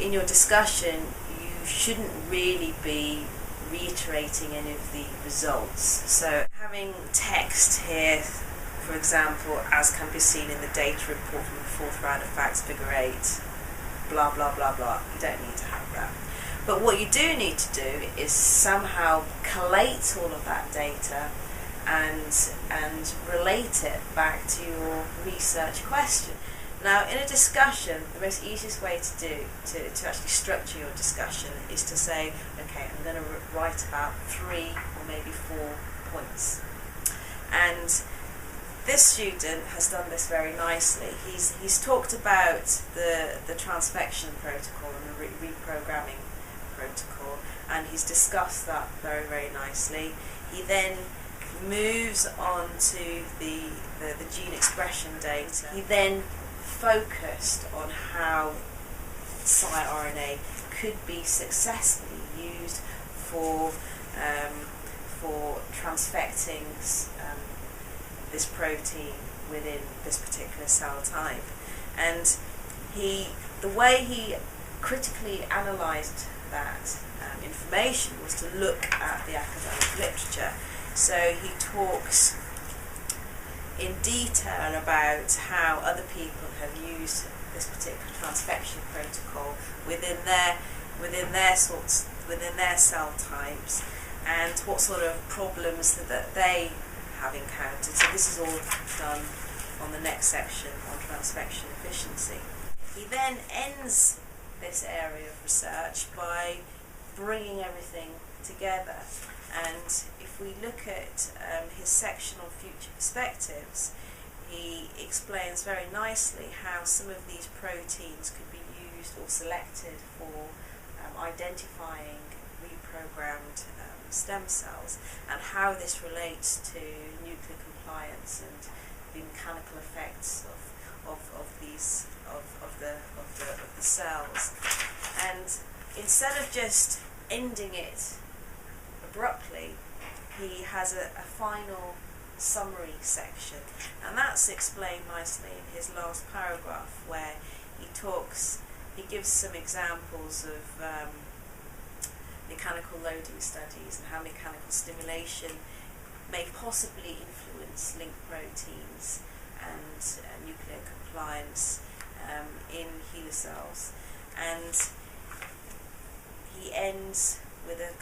in your discussion, you shouldn't really be reiterating any of the results. So having text here, for example, as can be seen in the data report from the fourth round of facts, figure 8, blah blah blah blah, you don't need to have that. But what you do need to do is somehow collate all of that data and relate it back to your research question. Now, in a discussion, the most easiest way to actually structure your discussion is to say, okay, I'm going to write about 3 or maybe 4 points. And this student has done this very nicely. He's talked about the transfection protocol and the reprogramming protocol, and he's discussed that very, very nicely. He then moves on to the gene expression data. He then focused on how siRNA could be successfully used for transfecting this protein within this particular cell type. And the way he critically analysed that information was to look at the academic literature. So he talks in detail about how other people have used this particular transfection protocol within their cell types, and what sort of problems that they have encountered. So this is all done on the next section on transfection efficiency. He then ends this area of research by bringing everything together. And if we look at his section on future perspectives, he explains very nicely how some of these proteins could be used or selected for identifying reprogrammed stem cells, and how this relates to nuclear compliance and the mechanical effects of the cells. And instead of just ending it abruptly, he has a final summary section, and that's explained nicely in his last paragraph, where he gives some examples of mechanical loading studies and how mechanical stimulation may possibly influence link proteins and nuclear compliance in HeLa cells. And he ends with a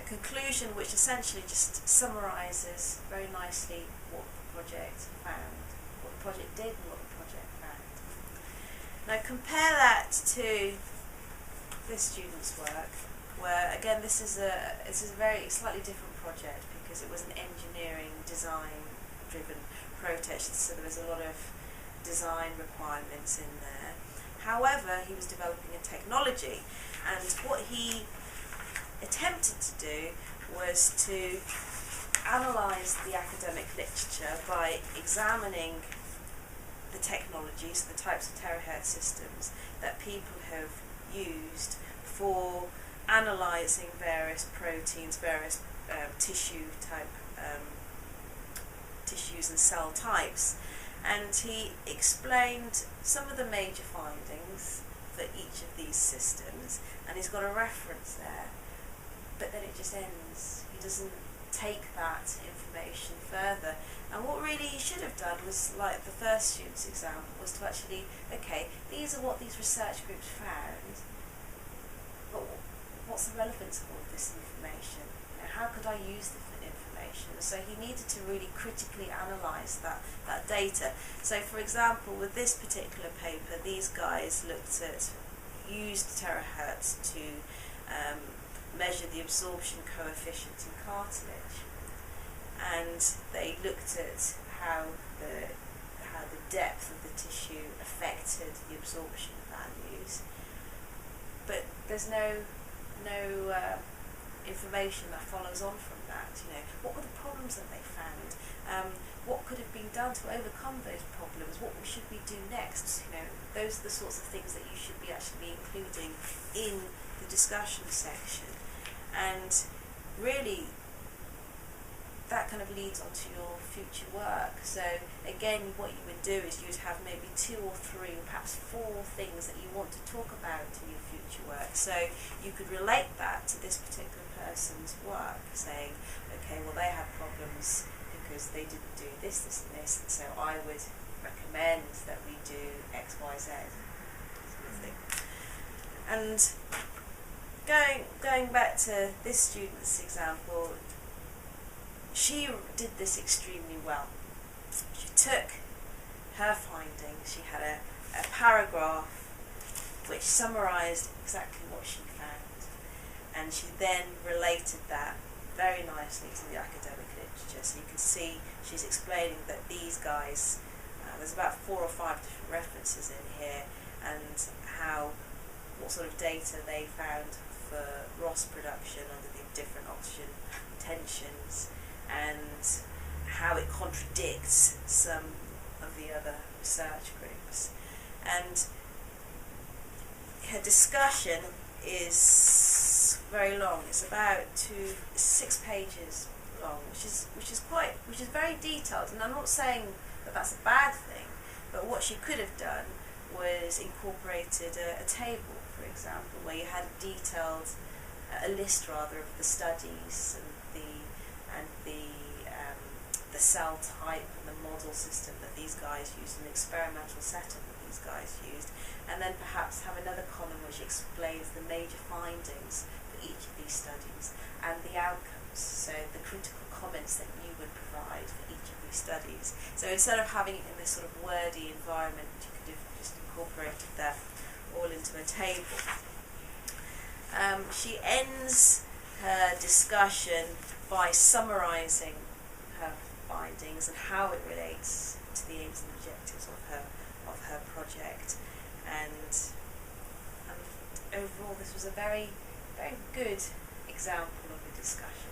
conclusion which essentially just summarises very nicely what the project found, what the project did and what the project found. Now compare that to this student's work, where again this is a very slightly different project, because it was an engineering design driven project, so there was a lot of design requirements in there. However, he was developing a technology, and what he attempted to do was to analyse the academic literature by examining the technologies, the types of terahertz systems that people have used for analysing various proteins, various tissues and cell types. And he explained some of the major findings for each of these systems, and he's got a reference there, but then it just ends. He doesn't take that information further. And what really he should have done was, like the first student's example, was to actually, okay, these are what these research groups found, but what's the relevance of all of this information? You know, how could I use this information? So he needed to really critically analyse that data. So for example, with this particular paper, these guys used terahertz to measure the absorption coefficient in cartilage, and they looked at how the depth of the tissue affected the absorption values, but there's no information that follows on from that. You know, what were the problems that they found? What could have been done to overcome those problems? What should we do next? You know, those are the sorts of things that you should be actually including in the discussion section. And really, that kind of leads on to your future work. So again, what you would do is you'd have maybe 2 or 3 or perhaps 4 things that you want to talk about in your future work. So you could relate that to this particular person's work, saying, okay, well, they had problems because they didn't do this, this and this, and so I would recommend that we do X, Y, Z sort of thing. And going back to this student's example, she did this extremely well. She took her findings, she had a paragraph which summarised exactly what she found, and she then related that very nicely to the academic literature. So you can see she's explaining that these guys, there's about 4 or 5 different references in here, and what sort of data they found for ROS production under the different oxygen tensions, and how it contradicts some of the other research groups. And her discussion is very long. It's about 6 pages long, which is very detailed. And I'm not saying that that's a bad thing, but what she could have done was incorporated a table, for example, where you had a list of the studies and the cell type and the model system that these guys used, and the experimental setup that these guys used, and then perhaps have another column which explains the major findings for each of these studies and the outcomes, so the critical comments that you would provide for each of these studies. So instead of having it in this sort of wordy environment, you could have just incorporated that all into a table. She ends her discussion by summarising her findings and how it relates to the aims and objectives of her project. And overall, this was a very, very good example of a discussion.